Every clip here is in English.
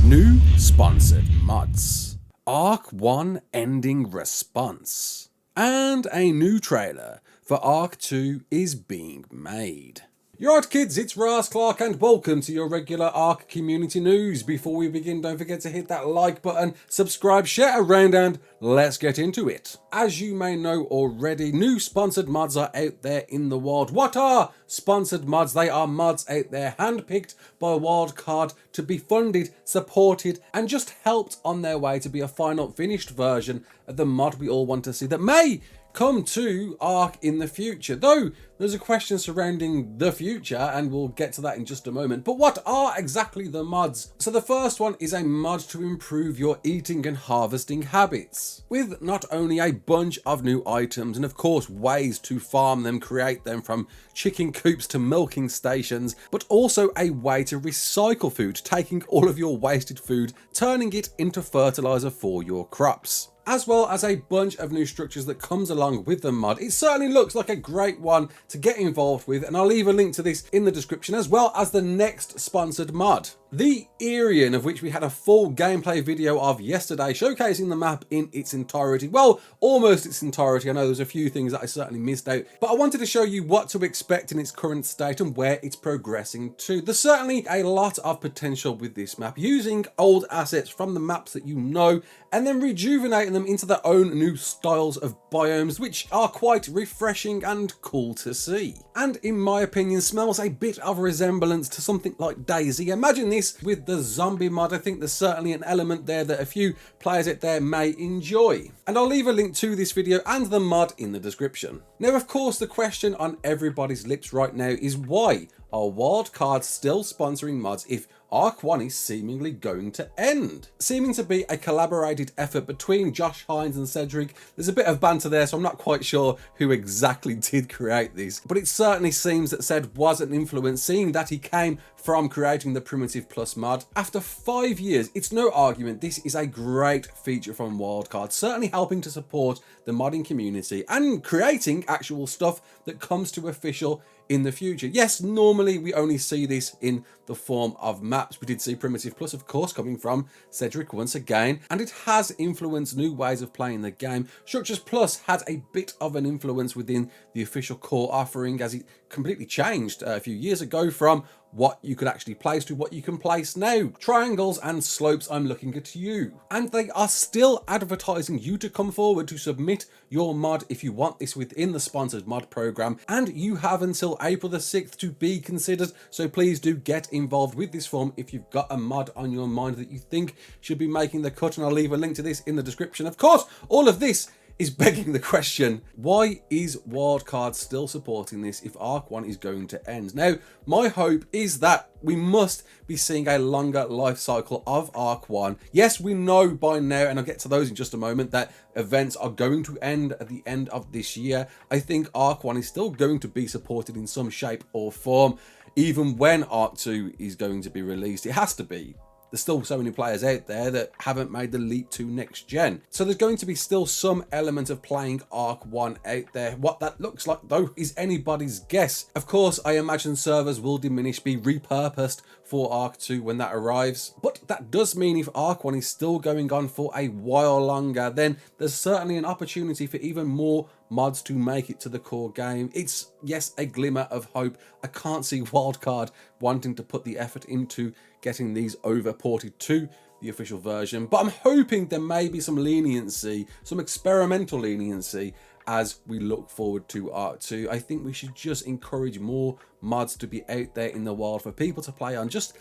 New sponsored mods, ARK 1 ending response, and a new trailer for ARK 2 is being made. You're right, kids, it's Raasclark and welcome to your regular ARK community news. Before we begin, don't forget to hit that like button, subscribe, share around, and let's get into it. As you may know already, new sponsored mods are out there in the wild. What are sponsored mods? They are mods out there handpicked by Wildcard to be funded, supported, and just helped on their way to be a final finished version of the mod we all want to see that may come to ARK in the future. Though there's a question surrounding the future and we'll get to that in just a moment. But what are exactly the mods? So the first one is a mod to improve your eating and harvesting habits, with not only a bunch of new items and of course ways to farm them, create them from chicken coops to milking stations, but also a way to recycle food, taking all of your wasted food, turning it into fertilizer for your crops, as well as a bunch of new structures that comes along with the mod. It certainly looks like a great one to get involved with, and I'll leave a link to this in the description, as well as the next sponsored mod, the Irian, of which we had a full gameplay video of yesterday, showcasing the map in its entirety. Well, almost its entirety. I know there's a few things that I certainly missed out, but I wanted to show you what to expect in its current state and where it's progressing to. There's certainly a lot of potential with this map, using old assets from the maps that you know, and then rejuvenating them into their own new styles of biomes, which are quite refreshing and cool to see. And in my opinion, smells a bit of resemblance to something like Daisy. Imagine this with the zombie mod. I think there's certainly an element there that a few players out there may enjoy. And I'll leave a link to this video and the mod in the description. Now, of course, the question on everybody's lips right now is why are Wildcard still sponsoring mods if ARK 1 is seemingly going to end? Seeming to be a collaborated effort between Josh Hines and Cedric. There's a bit of banter there, so I'm not quite sure who exactly did create this, but it certainly seems that Ced was an influence, seeing that he came from creating the Primitive Plus mod. After 5 years, it's no argument this is a great feature from Wildcard, certainly helping to support the modding community and creating actual stuff that comes to official in the future. Yes, normally we only see this in the form of maps. We did see Primitive Plus, of course, coming from Cedric once again, and it has influenced new ways of playing the game. Structures Plus had a bit of an influence within the official core offering, as it completely changed a few years ago from what you could actually place to what you can place now. Triangles and slopes, I'm looking at you. And they are still advertising you to come forward to submit your mod if you want this within the sponsored mod program, and you have until April the 6th to be considered, so please do get involved with this form if you've got a mod on your mind that you think should be making the cut, and I'll leave a link to this in the description. Of course, all of this is begging the question, why is Wildcard still supporting this if ARK 1 is going to end? Now, my hope is that we must be seeing a longer life cycle of ARK 1. Yes, we know by now, and I'll get to those in just a moment, that events are going to end at the end of this year. I think ARK 1 is still going to be supported in some shape or form, even when ARK 2 is going to be released. It has to be. There's still so many players out there that haven't made the leap to next gen. So there's going to be still some element of playing ARK 1 out there. What that looks like, though, is anybody's guess. Of course, I imagine servers will diminish, be repurposed for ARK 2 when that arrives. But that does mean if ARK 1 is still going on for a while longer, then there's certainly an opportunity for even more mods to make it to the core game. It's, yes, a glimmer of hope. I can't see Wildcard wanting to put the effort into getting these over ported to the official version, but I'm hoping there may be some leniency, some experimental leniency, as we look forward to ARK 2. I think we should just encourage more mods to be out there in the wild for people to play on, just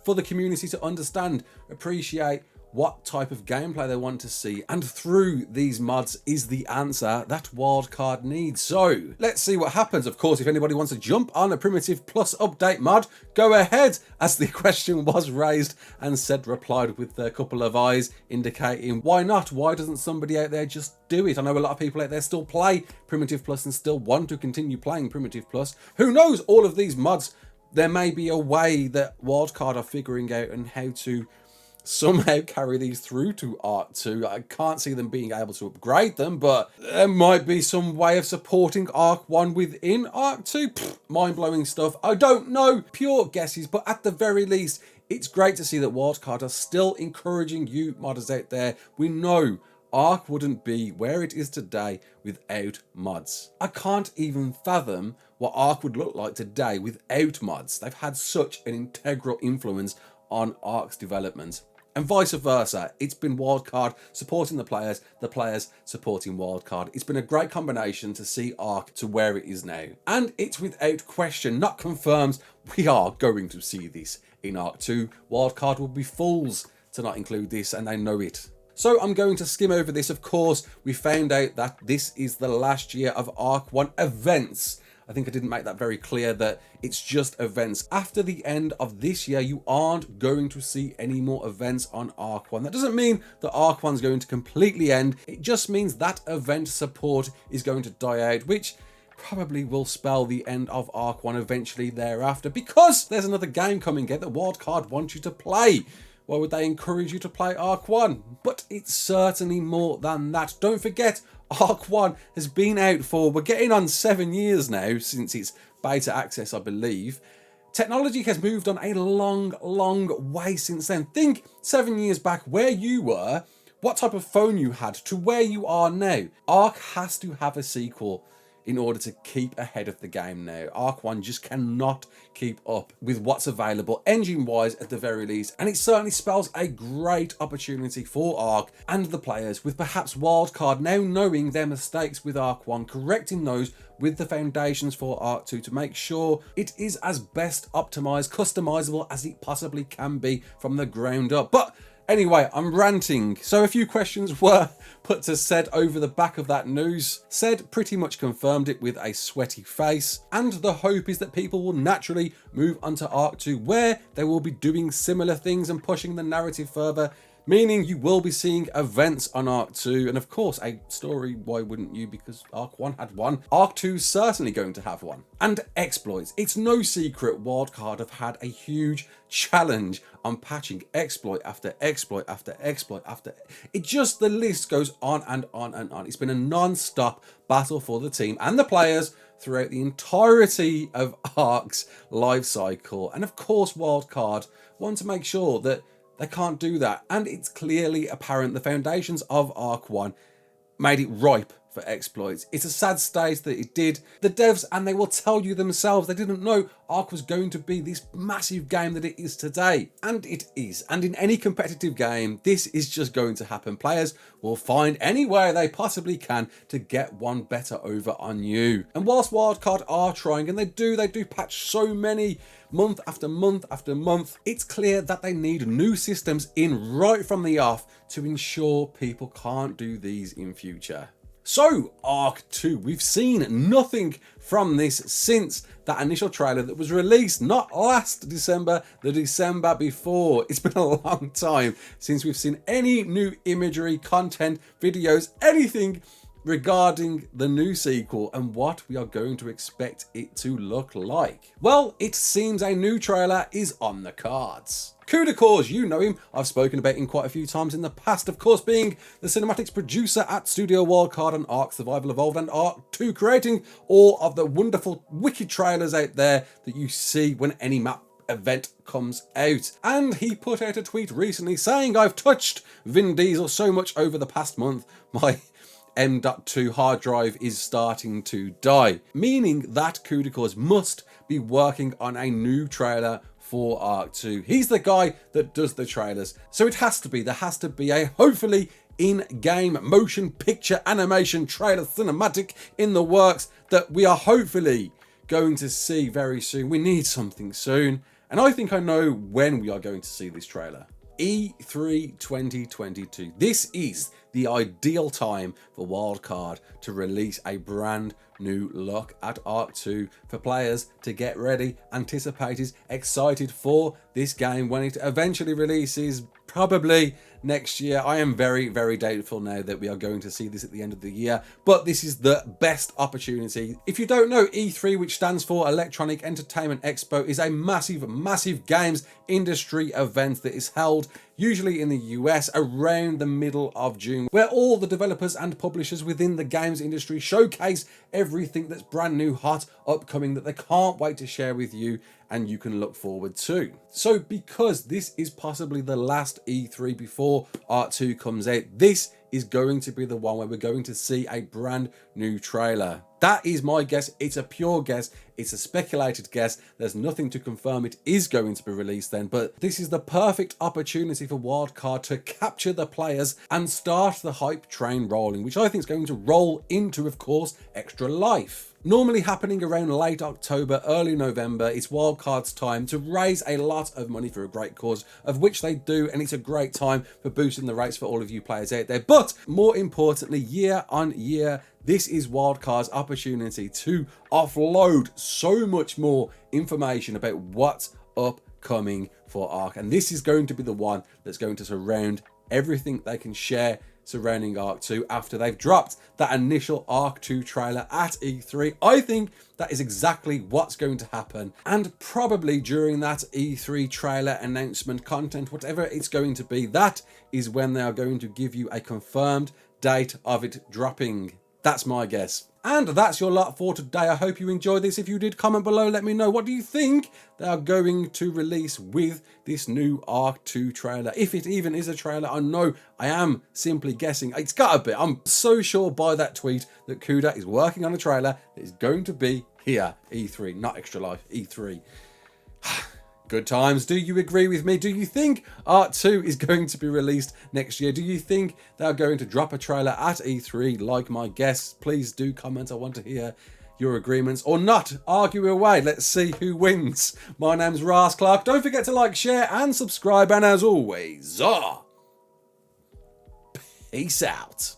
for the community to understand, appreciate what type of gameplay they want to see, and through these mods is the answer that Wildcard needs. So let's see what happens. Of course, if anybody wants to jump on a Primitive Plus update mod, go ahead, as the question was raised, and Ced replied with a couple of eyes indicating why not. Why doesn't somebody out there just do it? I know a lot of people out there still play Primitive Plus and still want to continue playing Primitive Plus. Who knows, all of these mods, there may be a way that Wildcard are figuring out and how to somehow carry these through to ARK 2. I can't see them being able to upgrade them, but there might be some way of supporting ARK 1 within ARK 2. Mind-blowing stuff. I don't know, pure guesses, but at the very least, It's great to see that Wildcard are still encouraging you modders out there. We know ARK wouldn't be where it is today without mods. I can't even fathom what ARK would look like today without mods. They've had such an integral influence on ARK's development. And vice versa, it's been Wildcard supporting the players supporting Wildcard. It's been a great combination to see ARK to where it is now. And it's without question, not confirmed, we are going to see this in ARK 2. Wildcard will be fools to not include this, and they know it. So I'm going to skim over this. Of course, we found out that this is the last year of ARK 1 events. I think I didn't make that very clear, that it's just events. After the end of this year, you aren't going to see any more events on ARK 1. That doesn't mean that ARK 1's going to completely end. It just means that event support is going to die out, which probably will spell the end of ARK 1 eventually thereafter, because there's another game coming out that Wildcard wants you to play. Why would they encourage you to play ARK 1? But it's certainly more than that. Don't forget, ARK 1 has been out for, we're getting on 7 years now since its beta access, I believe. Technology has moved on a long way since then. Think 7 years back where you were, what type of phone you had, to where you are now. ARK has to have a sequel in order to keep ahead of the game now. ARK 1 just cannot keep up with what's available engine-wise at the very least, and it certainly spells a great opportunity for ARK and the players, with perhaps Wildcard now knowing their mistakes with ARK 1, correcting those with the foundations for ARK 2 to make sure it is as best optimized, customizable as it possibly can be from the ground up. But anyway, I'm ranting. So a few questions were put to Sed over the back of that news. Sed pretty much confirmed it with a sweaty face. And the hope is that people will naturally move onto ARK 2, where they will be doing similar things and pushing the narrative further, meaning you will be seeing events on ARK 2, and of course a story. Why wouldn't you? Because ARK 1 had one. ARK 2 is certainly going to have one. And exploits. It's no secret Wildcard have had a huge challenge on patching exploit after exploit after exploit after. It just, the list goes on and on and on. It's been a non-stop battle for the team and the players throughout the entirety of ARK's life cycle. And of course Wildcard want to make sure that they can't do that, and it's clearly apparent the foundations of ARK 1 made it ripe for exploits. It's a sad state that it did. The devs, and they will tell you themselves, they didn't know ARK was going to be this massive game that it is today. And it is. And in any competitive game, this is just going to happen. Players will find any way they possibly can to get one better over on you. And whilst Wildcard are trying, and they do patch so many month after month after month, it's clear that they need new systems in right from the off to ensure people can't do these in future. So, ARK 2, we've seen nothing from this since that initial trailer that was released not last December, the December before. It's been a long time since we've seen any new imagery, content, videos, anything regarding the new sequel and what we are going to expect it to look like. Well, it seems a new trailer is on the cards. Kudakors, you know him, I've spoken about him quite a few times in the past, of course being the cinematics producer at Studio Wildcard and ARK Survival Evolved and ARK 2, creating all of the wonderful wicked trailers out there that you see when any map event comes out. And he put out a tweet recently saying, "I've touched Vin Diesel so much over the past month, my M.2 hard drive is starting to die," meaning that Kudakors must be working on a new trailer for ARK 2. He's the guy that does the trailers, so there has to be a hopefully in-game motion picture animation trailer cinematic in the works that we are hopefully going to see very soon. We need something soon, and I think I know when we are going to see this trailer. E3 2022. This is the ideal time for Wildcard to release a brand new look at ARK 2 for players to get ready, anticipated, excited for this game when it eventually releases, probably next year. I am very, very doubtful now that we are going to see this at the end of the year, but this is the best opportunity. If you don't know, E3, which stands for Electronic Entertainment Expo, is a massive, massive games industry event that is held usually in the US around the middle of June, where all the developers and publishers within the games industry showcase everything that's brand new, hot, upcoming, that they can't wait to share with you and you can look forward to. So because this is possibly the last E3 before ARK 2 comes out, this is going to be the one where we're going to see a brand new trailer. That is my guess. It's a pure guess. It's a speculated guess. There's nothing to confirm it is going to be released then, but this is the perfect opportunity for Wildcard to capture the players and start the hype train rolling, which I think is going to roll into, of course, Extra Life. Normally happening around late October, early November, it's Wildcard's time to raise a lot of money for a great cause, of which they do, and it's a great time for boosting the rates for all of you players out there. But more importantly, year on year, this is Wildcard's opportunity to offload so much more information about what's upcoming for ARK, and this is going to be the one that's going to surround everything they can share surrounding ARK 2 after they've dropped that initial ARK 2 trailer at E3. I think that is exactly what's going to happen, and probably during that E3 trailer announcement content, whatever it's going to be, that is when they are going to give you a confirmed date of it dropping. That's my guess. And that's your lot for today. I hope you enjoyed this. If you did, comment below, let me know. What do you think they are going to release with this new ARK 2 trailer? If it even is a trailer, I know I am simply guessing. It's got to be. I'm so sure by that tweet that Kuda is working on a trailer that is going to be here. E3, not Extra Life, E3. Good times. Do you agree with me? Do you think ARK 2 is going to be released next year? Do you think they're going to drop a trailer at E3 like my guess? Please do comment. I want to hear your agreements or not. Argue away. Let's see who wins. My name's Raasclark. Don't forget to like, share and subscribe. And as always, peace out.